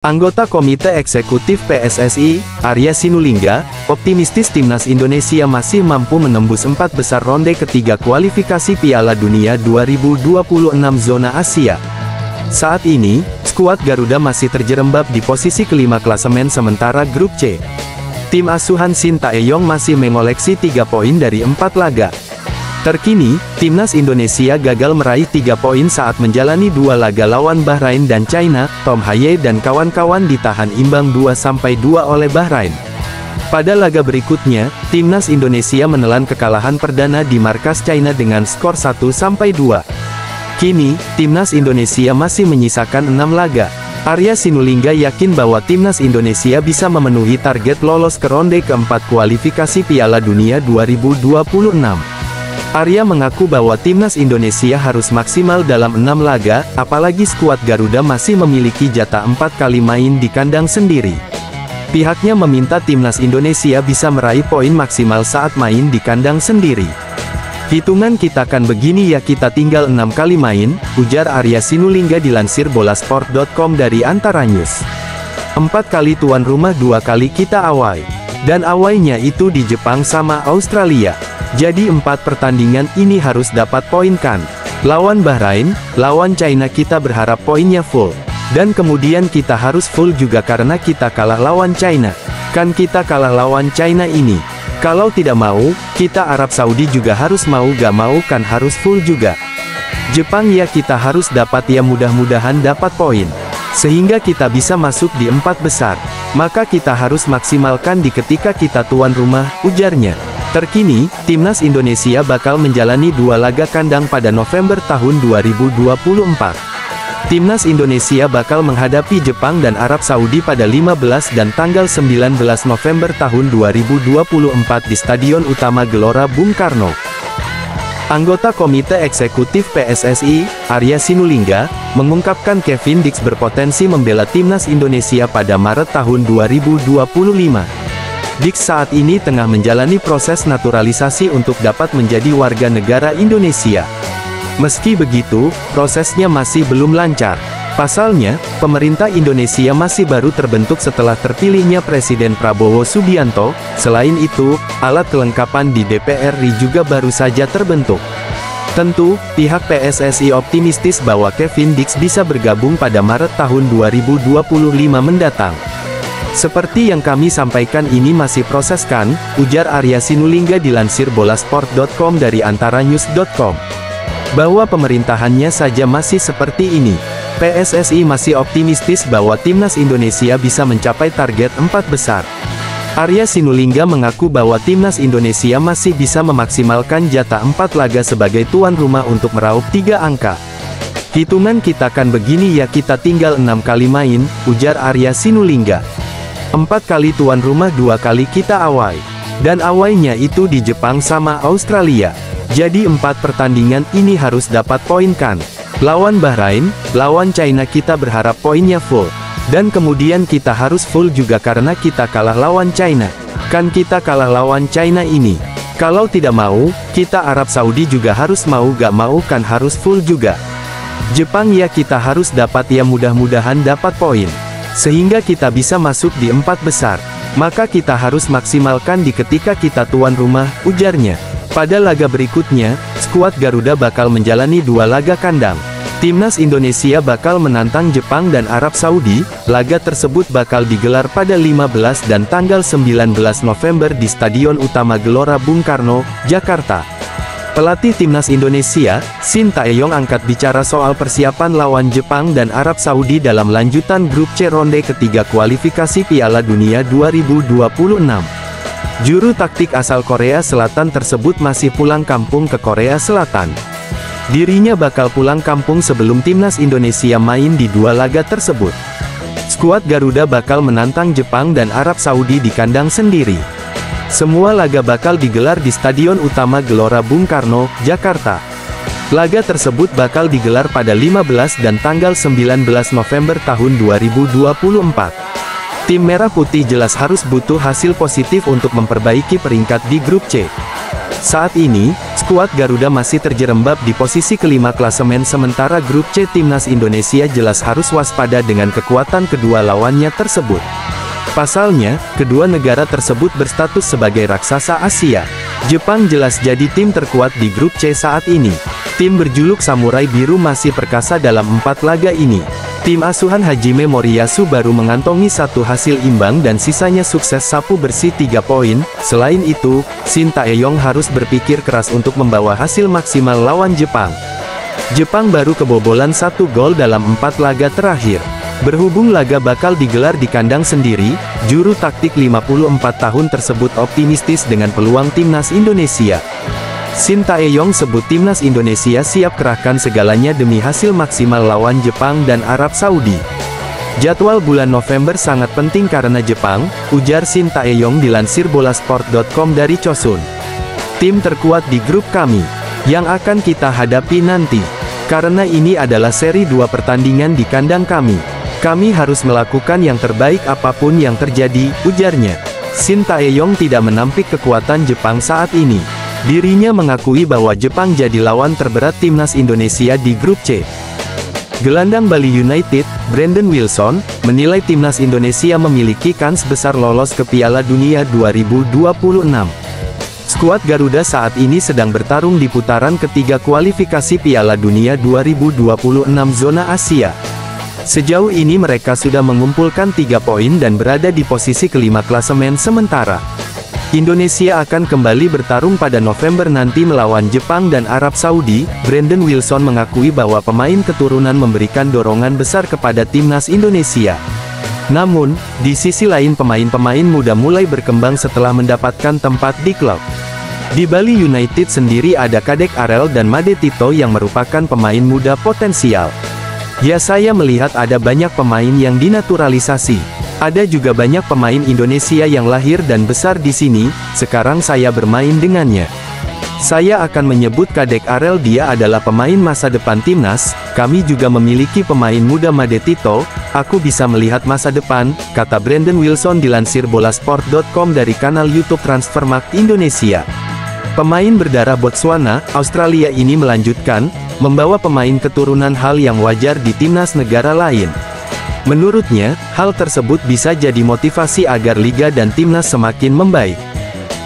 Anggota Komite Eksekutif PSSI, Arya Sinulinga, optimistis timnas Indonesia masih mampu menembus 4 besar ronde ketiga kualifikasi Piala Dunia 2026 zona Asia. Saat ini, skuad Garuda masih terjerembab di posisi kelima klasemen sementara grup C. Tim asuhan Shin Tae-yong masih mengoleksi 3 poin dari 4 laga. Terkini, timnas Indonesia gagal meraih 3 poin saat menjalani 2 laga lawan Bahrain dan China. Tom Haye dan kawan-kawan ditahan imbang 2-2 oleh Bahrain. Pada laga berikutnya, timnas Indonesia menelan kekalahan perdana di markas China dengan skor 1-2. Kini, timnas Indonesia masih menyisakan 6 laga. Arya Sinulinga yakin bahwa timnas Indonesia bisa memenuhi target lolos ke ronde keempat kualifikasi Piala Dunia 2026. Arya mengaku bahwa timnas Indonesia harus maksimal dalam 6 laga, apalagi skuad Garuda masih memiliki jatah 4 kali main di kandang sendiri. Pihaknya meminta timnas Indonesia bisa meraih poin maksimal saat main di kandang sendiri. "Hitungan kita kan begini ya, kita tinggal 6 kali main," ujar Arya Sinulinga dilansir bolasport.com dari Antara News. 4 kali tuan rumah, 2 kali kita away. Dan awaynya itu di Jepang sama Australia. Jadi 4 pertandingan ini harus dapat poin kan. Lawan Bahrain, lawan China kita berharap poinnya full. Dan kemudian kita harus full juga karena kita kalah lawan China. Kan kita kalah lawan China ini. Kalau tidak mau, kita Arab Saudi juga harus mau gak mau kan harus full juga. Jepang ya kita harus dapat ya, mudah-mudahan dapat poin. Sehingga kita bisa masuk di 4 besar. Maka kita harus maksimalkan di ketika kita tuan rumah, ujarnya. Terkini, timnas Indonesia bakal menjalani 2 laga kandang pada November tahun 2024. Timnas Indonesia bakal menghadapi Jepang dan Arab Saudi pada 15 dan tanggal 19 November tahun 2024 di Stadion Utama Gelora Bung Karno. Anggota Komite Eksekutif PSSI, Arya Sinulinga, mengungkapkan Kevin Dix berpotensi membela timnas Indonesia pada Maret tahun 2025. Dix saat ini tengah menjalani proses naturalisasi untuk dapat menjadi warga negara Indonesia. Meski begitu, prosesnya masih belum lancar. Pasalnya, pemerintah Indonesia masih baru terbentuk setelah terpilihnya Presiden Prabowo Subianto. Selain itu, alat kelengkapan di DPR RI juga baru saja terbentuk. Tentu, pihak PSSI optimistis bahwa Kevin Dix bisa bergabung pada Maret tahun 2025 mendatang. "Seperti yang kami sampaikan ini masih proses kan," ujar Arya Sinulinga dilansir bolasport.com dari antaranews.com. Bahwa pemerintahannya saja masih seperti ini. PSSI masih optimistis bahwa timnas Indonesia bisa mencapai target 4 besar. Arya Sinulinga mengaku bahwa timnas Indonesia masih bisa memaksimalkan jatah 4 laga sebagai tuan rumah untuk meraup 3 angka. "Hitungan kita kan begini ya, kita tinggal 6 kali main," ujar Arya Sinulinga. 4 kali tuan rumah, 2 kali kita away. Dan awaynya itu di Jepang sama Australia. Jadi 4 pertandingan ini harus dapat poin kan. Lawan Bahrain, lawan China kita berharap poinnya full. Dan kemudian kita harus full juga karena kita kalah lawan China. Kan kita kalah lawan China ini. Kalau tidak mau, kita Arab Saudi juga harus mau gak mau kan harus full juga. Jepang ya kita harus dapat ya, mudah-mudahan dapat poin. Sehingga kita bisa masuk di 4 besar. Maka kita harus maksimalkan di ketika kita tuan rumah, ujarnya. Pada laga berikutnya, skuad Garuda bakal menjalani 2 laga kandang. Timnas Indonesia bakal menantang Jepang dan Arab Saudi. Laga tersebut bakal digelar pada 15 dan tanggal 19 November di Stadion Utama Gelora Bung Karno, Jakarta. Pelatih timnas Indonesia, Shin Tae-yong angkat bicara soal persiapan lawan Jepang dan Arab Saudi dalam lanjutan grup C ronde ketiga kualifikasi Piala Dunia 2026. Juru taktik asal Korea Selatan tersebut masih pulang kampung ke Korea Selatan. Dirinya bakal pulang kampung sebelum timnas Indonesia main di 2 laga tersebut. Skuad Garuda bakal menantang Jepang dan Arab Saudi di kandang sendiri. Semua laga bakal digelar di Stadion Utama Gelora Bung Karno, Jakarta. Laga tersebut bakal digelar pada 15 dan tanggal 19 November tahun 2024. Tim Merah Putih jelas harus butuh hasil positif untuk memperbaiki peringkat di grup C. Saat ini, Skuad Garuda masih terjerembab di posisi kelima klasemen, sementara grup C Timnas Indonesia jelas harus waspada dengan kekuatan kedua lawannya tersebut. Pasalnya, kedua negara tersebut berstatus sebagai raksasa Asia. Jepang jelas jadi tim terkuat di grup C saat ini. Tim berjuluk Samurai Biru masih perkasa dalam 4 laga ini. Tim asuhan Hajime Moriyasu baru mengantongi 1 hasil imbang dan sisanya sukses sapu bersih 3 poin. Selain itu, Shin Tae-yong harus berpikir keras untuk membawa hasil maksimal lawan Jepang. Jepang baru kebobolan 1 gol dalam 4 laga terakhir. Berhubung laga bakal digelar di kandang sendiri, juru taktik 54 tahun tersebut optimistis dengan peluang timnas Indonesia. Shin Tae-yong sebut timnas Indonesia siap kerahkan segalanya demi hasil maksimal lawan Jepang dan Arab Saudi. Jadwal bulan November sangat penting karena Jepang, ujar Shin Tae-yong dilansir bolasport.com dari Chosun. Tim terkuat di grup kami, yang akan kita hadapi nanti. Karena ini adalah seri 2 pertandingan di kandang kami. Kami harus melakukan yang terbaik apapun yang terjadi, ujarnya. Shin Tae-yong tidak menampik kekuatan Jepang saat ini. Dirinya mengakui bahwa Jepang jadi lawan terberat timnas Indonesia di grup C. Gelandang Bali United, Brandon Wilson, menilai timnas Indonesia memiliki kans besar lolos ke Piala Dunia 2026. Skuad Garuda saat ini sedang bertarung di putaran ketiga kualifikasi Piala Dunia 2026 zona Asia. Sejauh ini mereka sudah mengumpulkan 3 poin dan berada di posisi kelima klasemen sementara. Indonesia akan kembali bertarung pada November nanti melawan Jepang dan Arab Saudi. Brandon Wilson mengakui bahwa pemain keturunan memberikan dorongan besar kepada timnas Indonesia. Namun, di sisi lain pemain-pemain muda mulai berkembang setelah mendapatkan tempat di klub. Di Bali United sendiri ada Kadek Arel dan Made Tito yang merupakan pemain muda potensial. Ya, saya melihat ada banyak pemain yang dinaturalisasi. Ada juga banyak pemain Indonesia yang lahir dan besar di sini, sekarang saya bermain dengannya. Saya akan menyebut Kadek Arel, dia adalah pemain masa depan timnas. Kami juga memiliki pemain muda Made Tito, aku bisa melihat masa depan, kata Brandon Wilson dilansir bolasport.com dari kanal YouTube Transfermarkt Indonesia. Pemain berdarah Botswana, Australia ini melanjutkan, membawa pemain keturunan hal yang wajar di timnas negara lain. Menurutnya, hal tersebut bisa jadi motivasi agar liga dan timnas semakin membaik.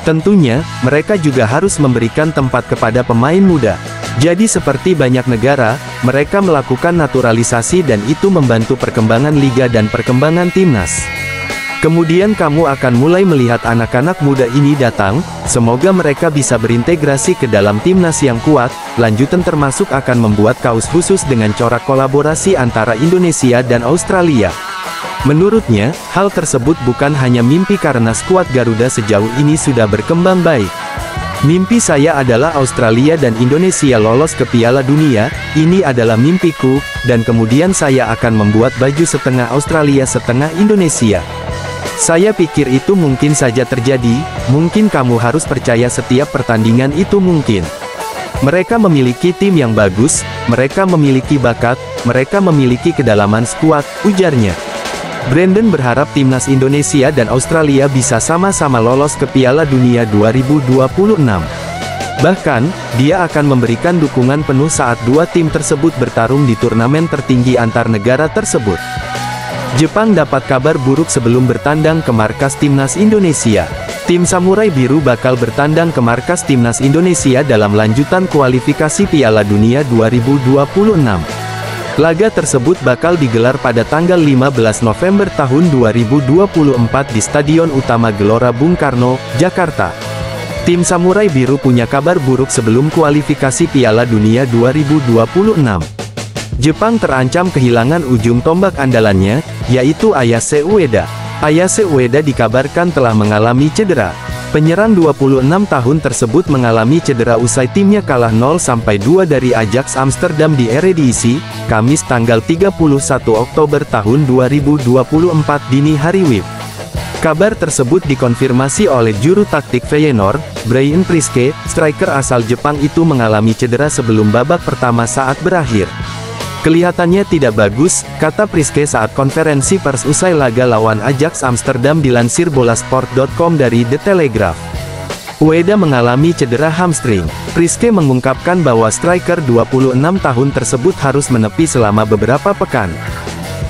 Tentunya, mereka juga harus memberikan tempat kepada pemain muda. Jadi seperti banyak negara, mereka melakukan naturalisasi dan itu membantu perkembangan liga dan perkembangan timnas. Kemudian kamu akan mulai melihat anak-anak muda ini datang, semoga mereka bisa berintegrasi ke dalam timnas yang kuat. Lanjutan termasuk akan membuat kaos khusus dengan corak kolaborasi antara Indonesia dan Australia. Menurutnya, hal tersebut bukan hanya mimpi karena skuad Garuda sejauh ini sudah berkembang baik. Mimpi saya adalah Australia dan Indonesia lolos ke Piala Dunia, ini adalah mimpiku, dan kemudian saya akan membuat baju setengah Australia setengah Indonesia. Saya pikir itu mungkin saja terjadi, mungkin kamu harus percaya setiap pertandingan itu mungkin. Mereka memiliki tim yang bagus, mereka memiliki bakat, mereka memiliki kedalaman skuad, ujarnya. Brandon berharap timnas Indonesia dan Australia bisa sama-sama lolos ke Piala Dunia 2026. Bahkan, dia akan memberikan dukungan penuh saat dua tim tersebut bertarung di turnamen tertinggi antar negara tersebut. Jepang dapat kabar buruk sebelum bertandang ke markas timnas Indonesia. Tim Samurai Biru bakal bertandang ke markas timnas Indonesia dalam lanjutan kualifikasi Piala Dunia 2026. Laga tersebut bakal digelar pada tanggal 15 November tahun 2024 di Stadion Utama Gelora Bung Karno, Jakarta. Tim Samurai Biru punya kabar buruk sebelum kualifikasi Piala Dunia 2026. Jepang terancam kehilangan ujung tombak andalannya, yaitu Ayase Ueda. Ayase Ueda dikabarkan telah mengalami cedera. Penyerang 26 tahun tersebut mengalami cedera usai timnya kalah 0-2 dari Ajax Amsterdam di Eredivisie, Kamis tanggal 31 Oktober tahun 2024 dini hari WIB. Kabar tersebut dikonfirmasi oleh juru taktik Feyenoord, Brian Priske. Striker asal Jepang itu mengalami cedera sebelum babak pertama saat berakhir. Kelihatannya tidak bagus, kata Priske saat konferensi pers usai laga lawan Ajax Amsterdam dilansir bolasport.com dari The Telegraph. Ueda mengalami cedera hamstring. Priske mengungkapkan bahwa striker 26 tahun tersebut harus menepi selama beberapa pekan.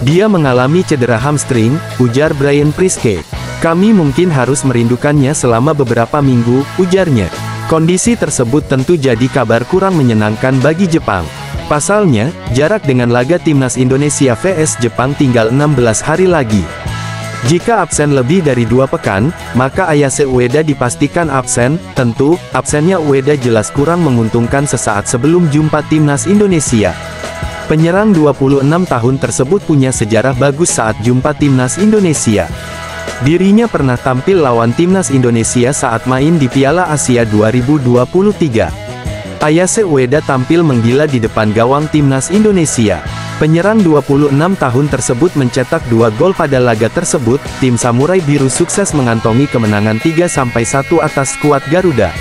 Dia mengalami cedera hamstring, ujar Brian Priske. Kami mungkin harus merindukannya selama beberapa minggu, ujarnya. Kondisi tersebut tentu jadi kabar kurang menyenangkan bagi Jepang. Pasalnya, jarak dengan laga timnas Indonesia vs Jepang tinggal 16 hari lagi. Jika absen lebih dari 2 pekan, maka Ayase Ueda dipastikan absen. Tentu, absennya Ueda jelas kurang menguntungkan sesaat sebelum jumpa timnas Indonesia. Penyerang 26 tahun tersebut punya sejarah bagus saat jumpa timnas Indonesia. Dirinya pernah tampil lawan timnas Indonesia saat main di Piala Asia 2023. Ayase Ueda tampil menggila di depan gawang timnas Indonesia. Penyerang 26 tahun tersebut mencetak 2 gol pada laga tersebut. Tim Samurai Biru sukses mengantongi kemenangan 3-1 atas skuad Garuda.